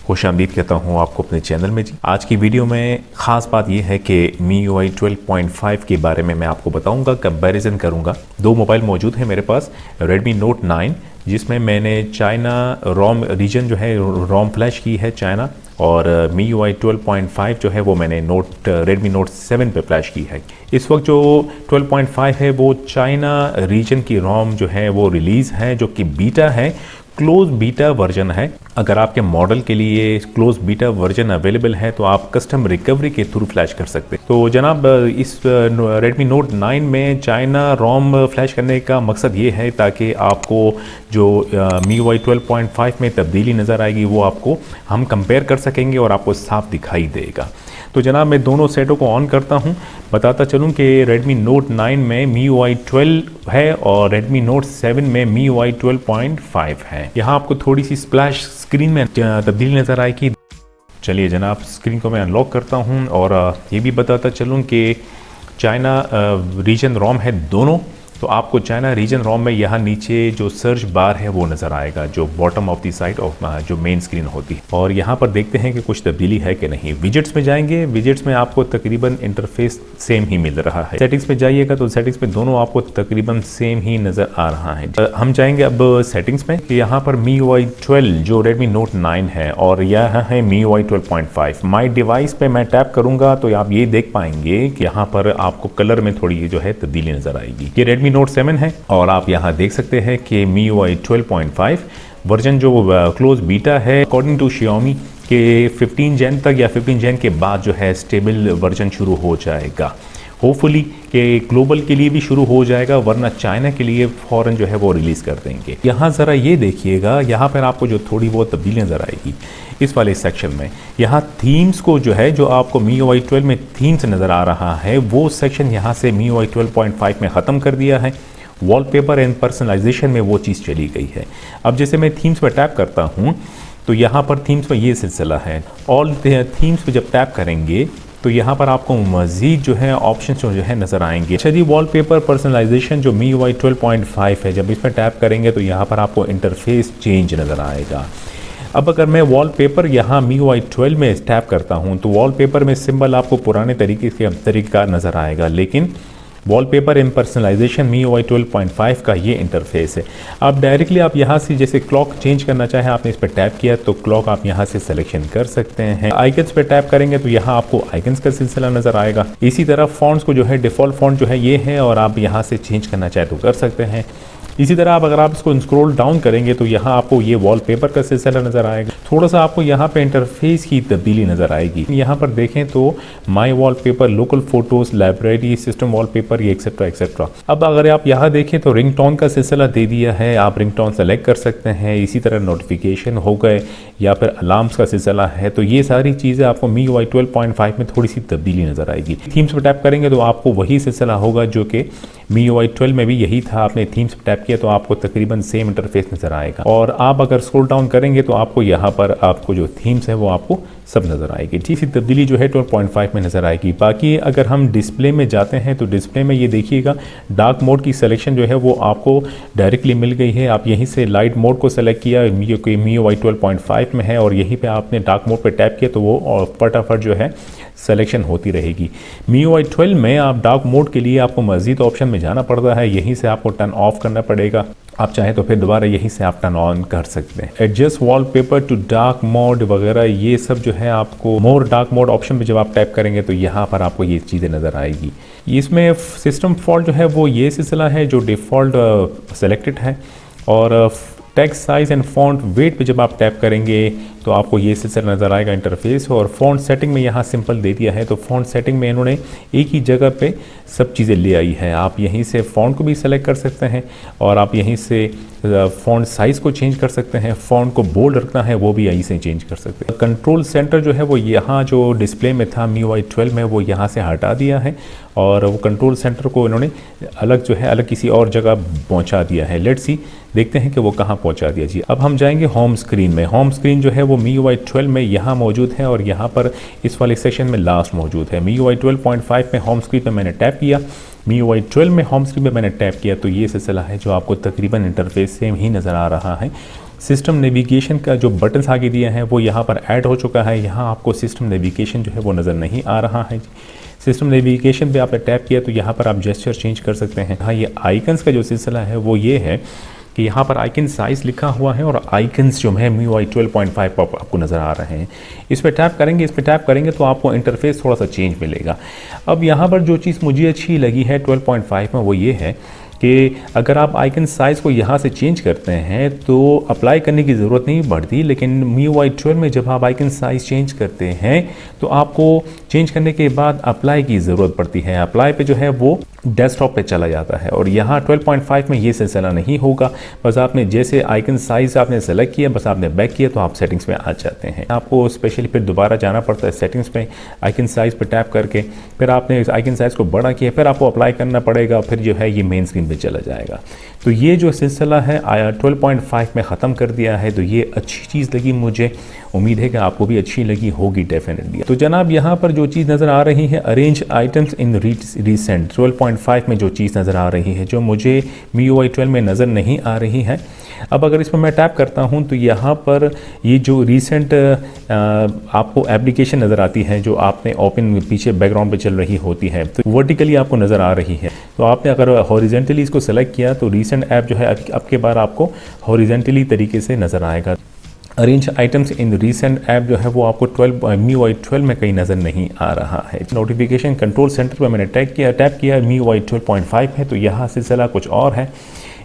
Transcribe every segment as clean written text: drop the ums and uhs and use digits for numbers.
खुशामदीद कहता हूँ आपको अपने चैनल में जी। आज की वीडियो में ख़ास बात यह है कि MIUI 12.5 के बारे में मैं आपको बताऊंगा, कंपैरिजन करूंगा। दो मोबाइल मौजूद है मेरे पास, Redmi Note 9 जिसमें मैंने चाइना रोम रीजन जो है रोम फ्लैश की है चाइना, और MIUI 12.5 जो है वो मैंने Redmi Note 7 पे फ्लैश की है। इस वक्त जो 12.5 है वो चाइना रीजन की रोम जो है वो रिलीज़ है, जो कि बीटा है, क्लोज बीटा वर्जन है। अगर आपके मॉडल के लिए क्लोज बीटा वर्जन अवेलेबल है तो आप कस्टम रिकवरी के थ्रू फ्लैश कर सकते हैं। तो जनाब इस Redmi Note 9 में चाइना रोम फ्लैश करने का मकसद ये है ताकि आपको जो MIUI 12.5 में तब्दीली नज़र आएगी वो आपको हम कंपेयर कर सकेंगे और आपको साफ दिखाई देगा। तो जनाब मैं दोनों सेटों को ऑन करता हूं, बताता चलूं कि Redmi Note 9 में MIUI 12 है और Redmi Note 7 में MIUI 12.5 है। यहाँ आपको थोड़ी सी स्प्लैश स्क्रीन में तब्दीली नज़र आएगी। चलिए जनाब स्क्रीन को मैं अनलॉक करता हूं और ये भी बताता चलूं कि चाइना रीजन रोम है दोनों। तो आपको चाइना रीजन रोम में यहाँ नीचे जो सर्च बार है वो नज़र आएगा, जो bottom of the side of जो मेन स्क्रीन होती है। और यहाँ पर देखते हैं कि कुछ तब्दीली है कि नहीं। विजेट्स में जाएंगे, विजेट्स में आपको तकरीबन इंटरफेस सेम ही मिल रहा है। सेटिंग्स में जाइएगा तो सेटिंग्स में दोनों आपको तकरीबन सेम ही नज़र आ रहा है। हम जाएंगे अब सेटिंग्स में। यहाँ पर MIUI 12 जो Redmi Note 9 है और यह है MIUI 12.5। माई डिवाइस पे मैं टैप करूँगा तो आप ये देख पाएंगे कि यहाँ पर आपको कलर में थोड़ी जो है तब्दीली नज़र आएगी। ये Redmi Note 7 है और आप यहाँ देख सकते हैं कि MIUI 12.5 वर्जन जो क्लोज बीटा है, अकॉर्डिंग टू Xiaomi के 15 जन तक या 15 जन के बाद जो है स्टेबल वर्जन शुरू हो जाएगा। होपफुली कि ग्लोबल के लिए भी शुरू हो जाएगा, वरना चाइना के लिए फ़ौरन जो है वो रिलीज़ कर देंगे। यहाँ ज़रा ये देखिएगा, यहाँ पर आपको जो थोड़ी बहुत तब्दीली नज़र आएगी इस वाले सेक्शन में। यहाँ थीम्स को जो है, जो आपको MIUI 12 में थीम्स नज़र आ रहा है, वो सेक्शन यहाँ से MIUI 12.5 में ख़त्म कर दिया है। वॉलपेपर एंड पर्सनलाइजेशन में वो चीज़ चली गई है। अब जैसे मैं थीम्स पर टैप करता हूँ तो यहाँ पर थीम्स में ये सिलसिला है। ऑल थीम्स पर जब टैप करेंगे तो यहाँ पर आपको मज़ीद जो है ऑप्शन जो है नज़र आएंगे। अच्छा जी, वॉलपेपर पर्सनलाइजेशन जो MIUI 12.5 है, जब इस पर टैप करेंगे तो यहाँ पर आपको इंटरफेस चेंज नज़र आएगा। अब अगर मैं वॉलपेपर यहाँ MIUI 12 में टैप करता हूँ तो वॉलपेपर में सिंबल आपको पुराने तरीका नज़र आएगा, लेकिन वॉलपेपर एंड पर्सनलाइजेशन MIUI 12.5 का ये इंटरफेस है। अब डायरेक्टली आप यहाँ से जैसे क्लॉक चेंज करना चाहें, आपने इस पर टैप किया तो क्लॉक आप यहाँ से सिलेक्शन कर सकते हैं। आइकन्स पे टैप करेंगे तो यहाँ आपको आइकन्स का सिलसिला नज़र आएगा। इसी तरह फॉन्ट्स को जो है डिफ़ॉल्ट फॉन्ट जो है ये है और आप यहाँ से चेंज करना चाहें तो कर सकते हैं। इसी तरह अगर आप इसको स्क्रॉल डाउन करेंगे तो यहाँ आपको ये वॉलपेपर का सिलसिला नज़र आएगा। थोड़ा सा आपको यहाँ पे इंटरफेस की तब्दीली नज़र आएगी। यहाँ पर देखें तो my wallpaper, local photos, library, system wallpaper, ये एक्सेट्रा एक्सेट्रा। अब अगर आप यहाँ देखें तो रिंगटोन का सिलसिला दे दिया है, आप रिंगटोन सेलेक्ट कर सकते हैं। इसी तरह नोटिफिकेशन हो गए या फिर अलार्म्स का सिलसिला है, तो ये सारी चीज़ें आपको MIUI 12.5 में थोड़ी सी तब्दीली नज़र आएगी। थीम्स पर टैप करेंगे तो आपको वही सिलसिला होगा जो कि MIUI 12 में भी यही था। आपने थीम्स पर टैप किया तो आपको तकरीबन सेम इंटरफेस नज़र आएगा। और आप अगर स्क्रॉल डाउन करेंगे तो आपको यहाँ पर आपको जो थीम्स है वो आपको सब नज़र आएगी। ठीक सी तब्दीली जो है 12.5 में नज़र आएगी। बाकी अगर हम डिस्प्ले में जाते हैं तो डिस्प्ले में ये देखिएगा, डार्क मोड की सिलेक्शन जो है वो आपको डायरेक्टली मिल गई है। आप यहीं से लाइट मोड को सेलेक्ट किया, MIUI 12.5 में है, और यहीं पे आपने डार्क मोड पे टैप किया तो वो फटाफट जो है सिलेक्शन होती रहेगी। MIUI 12 में आप डार्क मोड के लिए आपको मज़ीद ऑप्शन में जाना पड़ता है, यहीं से आपको टर्न ऑफ करना पड़ेगा। आप चाहें तो फिर दोबारा यहीं से आप टर्न ऑन कर सकते हैं। Adjust wallpaper to dark mode वगैरह ये सब जो है आपको मोर डार्क मोड ऑप्शन पे जब आप टैप करेंगे तो यहाँ पर आपको ये चीज़ें नज़र आएगी। इसमें सिस्टम फॉल्ट जो है वो ये सिलसिला है जो डिफ़ॉल्ट सेलेक्टेड है, और text size and font weight पे जब आप टैप करेंगे तो आपको ये सिलसिला नज़र आएगा इंटरफेस। और फ़ॉन्ट सेटिंग में यहाँ सिंपल दे दिया है, तो फ़ॉन्ट सेटिंग में इन्होंने एक ही जगह पे सब चीज़ें ले आई है। आप यहीं से फ़ॉन्ट को भी सेलेक्ट कर सकते हैं और आप यहीं से फ़ॉन्ट साइज़ को चेंज कर सकते हैं। फ़ॉन्ट को बोल्ड रखना है वो भी यहीं से चेंज कर सकते हैं। कंट्रोल सेंटर जो है वो यहाँ जो डिस्प्ले में था MIUI 12 में वो यहाँ से हटा दिया है और वो कंट्रोल सेंटर को इन्होंने अलग किसी और जगह पहुँचा दिया है। लेट्स सी, देखते हैं कि वो कहाँ पहुँचा दिया जी। अब हम जाएंगे होम स्क्रीन में। होम स्क्रीन जो है वो MIUI 12 में यहाँ मौजूद है और यहाँ पर इस वाले सेक्शन में लास्ट मौजूद है। MIUI 12.5 में होम स्क्रीन पर मैंने टैप किया, MIUI 12 में होम स्क्रीन पर मैंने टैप किया तो ये सिलसिला है जो आपको तकरीबन इंटरफेस सेम ही नज़र आ रहा है। सिस्टम नेविगेशन का जो बटन्स आगे दिए हैं वो यहाँ पर ऐड हो चुका है। यहाँ आपको सिस्टम नेविगेशन जो है वो नज़र नहीं आ रहा है। सिस्टम नेविगेशन पे आपने टैप किया तो यहाँ पर आप जेस्चर चेंज कर सकते हैं। हाँ, ये आइकन्स का जो सिलसिला है वो ये है कि यहाँ पर आइकन साइज़ लिखा हुआ है और आइकन्स जो है MIUI 12.5 आपको नज़र आ रहे हैं। इस पर टैप करेंगे तो आपको इंटरफेस थोड़ा सा चेंज मिलेगा। अब यहाँ पर जो चीज़ मुझे अच्छी लगी है 12.5 में वो ये है कि अगर आप आइकन साइज़ को यहाँ से चेंज करते हैं तो अप्लाई करने की ज़रूरत नहीं पड़ती, लेकिन MIUI 12 में जब आप आइकन साइज़ चेंज करते हैं तो आपको चेंज करने के बाद अप्लाई की ज़रूरत पड़ती है। अप्लाई पे जो है वो डेस्कटॉप पे चला जाता है और यहाँ 12.5 में ये सिलसिला नहीं होगा। बस आपने जैसे आइकन साइज़ आपने सेलेक्ट किया, बस आपने बैक किया तो आप सेटिंग्स में आ जाते हैं। आपको स्पेशली फिर दोबारा जाना पड़ता है सेटिंग्स पे, आइकन साइज़ पे टैप करके फिर आपने आइकन साइज़ को बड़ा किया, फिर आपको अप्लाई करना पड़ेगा, फिर जो है ये मेन स्क्रीन पे चला जाएगा। तो ये जो सिलसिला है 12.5 में ख़त्म कर दिया है, तो ये अच्छी चीज़ लगी मुझे। उम्मीद है कि आपको भी अच्छी लगी होगी डेफिनेटली। तो जनाब यहाँ पर जो चीज़ नज़र आ रही है अरेंज आइटम्स इन रीसेंट 12.5 में जो चीज़ नज़र आ रही है जो मुझे MIUI 12 में नज़र नहीं आ रही है। अब अगर इसमें मैं टैप करता हूं तो यहाँ पर ये जो रीसेंट आपको एप्लीकेशन नज़र आती है जो आपने ओपन पीछे बैकग्राउंड पे चल रही होती है, तो वर्टिकली आपको नज़र आ रही है। तो आपने अगर हॉरिजेंटली इसको सेलेक्ट किया तो रीसेंट ऐप जो है अब के बार आपको हॉरिजेंटली तरीके से नज़र आएगा। Arrange items in recent app जो है वो आपको MIUI 12 में कहीं नज़र नहीं आ रहा है। नोटिफिकेशन कंट्रोल सेंटर पर मैंने टैप किया MIUI 12.5 है, तो यहाँ सिलसिला कुछ और है।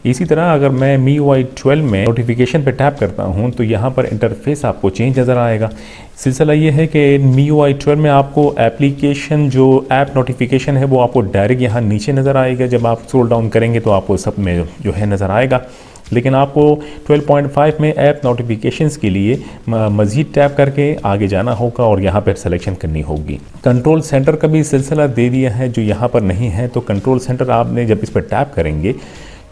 इसी तरह अगर मैं MIUI 12 में नोटिफिकेशन पे टैप करता हूं तो यहाँ पर इंटरफेस आपको चेंज नज़र आएगा। सिलसिला ये है कि MIUI 12 में आपको एप्लीकेशन जो ऐप नोटिफिकेशन है वो आपको डायरेक्ट यहाँ नीचे नज़र आएगा। जब आप स्क्रॉल डाउन करेंगे तो आपको सब में जो है नज़र आएगा, लेकिन आपको 12.5 में ऐप नोटिफिकेशंस के लिए मज़ीद टैप करके आगे जाना होगा और यहाँ पर सिलेक्शन करनी होगी। कंट्रोल सेंटर का भी सिलसिला दे दिया है जो यहाँ पर नहीं है। तो कंट्रोल सेंटर आपने जब इस पर टैप करेंगे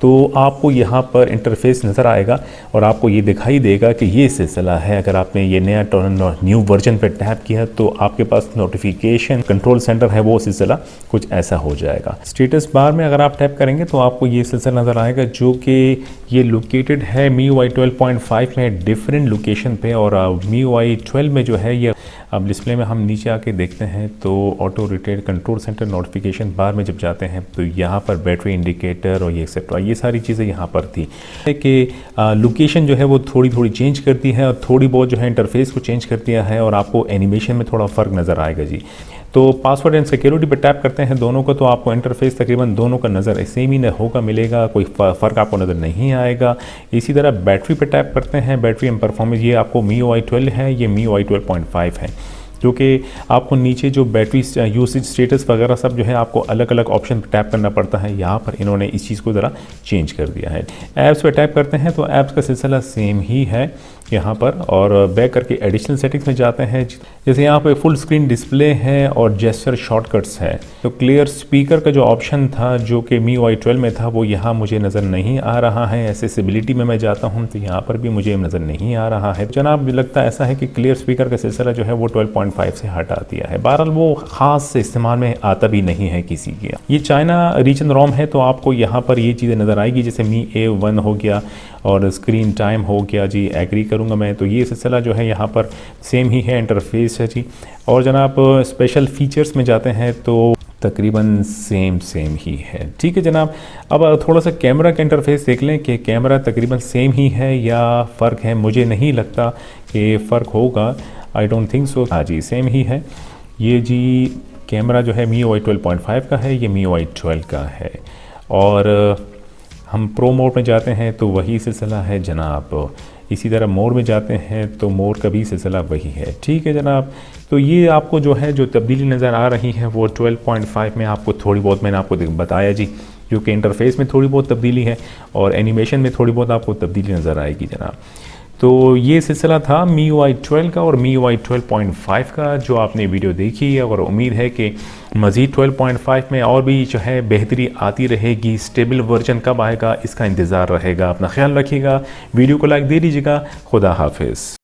तो आपको यहाँ पर इंटरफेस नज़र आएगा और आपको ये दिखाई देगा कि ये सिलसिला है। अगर आपने ये नया न्यू वर्जन पर टैप किया तो आपके पास नोटिफिकेशन कंट्रोल सेंटर है वो सिलसिला कुछ ऐसा हो जाएगा। स्टेटस बार में अगर आप टैप करेंगे तो आपको ये सिलसिला नज़र आएगा जो कि ये लोकेटेड है MIUI 12.5 में डिफरेंट लोकेशन पे, और MIUI 12 में जो है ये अब डिस्प्ले में हम नीचे आके देखते हैं तो auto retail control centre notification bar में जब जाते हैं तो यहाँ पर बैटरी इंडिकेटर और ये एक्सेट्रा ये सारी चीज़ें यहाँ पर थी कि लोकेशन जो है वो थोड़ी थोड़ी चेंज करती है और थोड़ी बहुत जो है इंटरफेस को चेंज कर दिया है और आपको एनिमेशन में थोड़ा फ़र्क नज़र आएगा जी। तो पासवर्ड एंड सिक्योरिटी पर टैप करते हैं दोनों को तो आपको इंटरफेस तकरीबन दोनों का नज़र सेम ही होगा मिलेगा, कोई फ़र्क आपको नज़र नहीं आएगा। इसी तरह बैटरी पर टैप करते हैं, बैटरी एंड परफॉर्मेंस ये आपको MIUI 12 है, ये MIUI 12.5 है, क्योंकि आपको नीचे जो बैटरी यूसेज स्टेटस वगैरह सब जो है आपको अलग अलग ऑप्शन पर टैप करना पड़ता है। यहाँ पर इन्होंने इस चीज़ को ज़रा चेंज कर दिया है। ऐप्स पर टैप करते हैं तो ऐप्स का सिलसिला सेम ही है यहाँ पर, और बैक करके एडिशनल सेटिंग्स में जाते हैं। जैसे यहाँ पे फुल स्क्रीन डिस्प्ले है और जेस्चर शॉर्टकट्स है। तो क्लियर स्पीकर का जो ऑप्शन था जो कि MIUI 12 में था वो यहाँ मुझे नज़र नहीं आ रहा है। एक्सेसिबिलिटी में मैं जाता हूँ तो यहाँ पर भी मुझे नज़र नहीं आ रहा है। जनाब लगता है ऐसा है कि क्लियर स्पीकर का सिलसिला जो है वो 12.5 से हटा दिया है। बहरहाल वो ख़ास इस्तेमाल में आता भी नहीं है किसी के। ये चाइना रीजन रोम है तो आपको यहाँ पर ये चीज़ें नज़र आएगी, जैसे Mi A1 हो गया और स्क्रीन टाइम हो गया जी, एग्री करूँगा मैं। तो ये सिलसिला जो है यहाँ पर सेम ही है, इंटरफेस है जी। और जनाब स्पेशल फीचर्स में जाते हैं तो तकरीबन सेम ही है। ठीक है जनाब, अब थोड़ा सा कैमरा का इंटरफेस देख लें कि कैमरा तकरीबन सेम ही है या फ़र्क है। मुझे नहीं लगता कि फ़र्क होगा, आई डोंट थिंक सो। हाँ जी सेम ही है। ये जी कैमरा जो है MIUI 12.5 का है, ये MIUI 12 का है। और हम प्रो मोड में जाते हैं तो वही सिलसिला है जनाब। इसी तरह मोड में जाते हैं तो मोड का भी सिलसिला वही है। ठीक है जनाब, तो ये आपको जो है जो तब्दीली नज़र आ रही है वो 12.5 में आपको थोड़ी बहुत मैंने आपको बताया जी, जो कि इंटरफेस में थोड़ी बहुत तब्दीली है और एनिमेशन में थोड़ी बहुत आपको तब्दीली नज़र आएगी जनाब। तो ये सिलसिला था MIUI 12 का और MIUI 12.5 का जो आपने वीडियो देखी है, और उम्मीद है कि मज़ीद 12.5 में और भी जो है बेहतरी आती रहेगी। स्टेबल वर्जन कब आएगा इसका इंतज़ार रहेगा। अपना ख्याल रखिएगा, वीडियो को लाइक दे दीजिएगा। खुदा हाफिज़।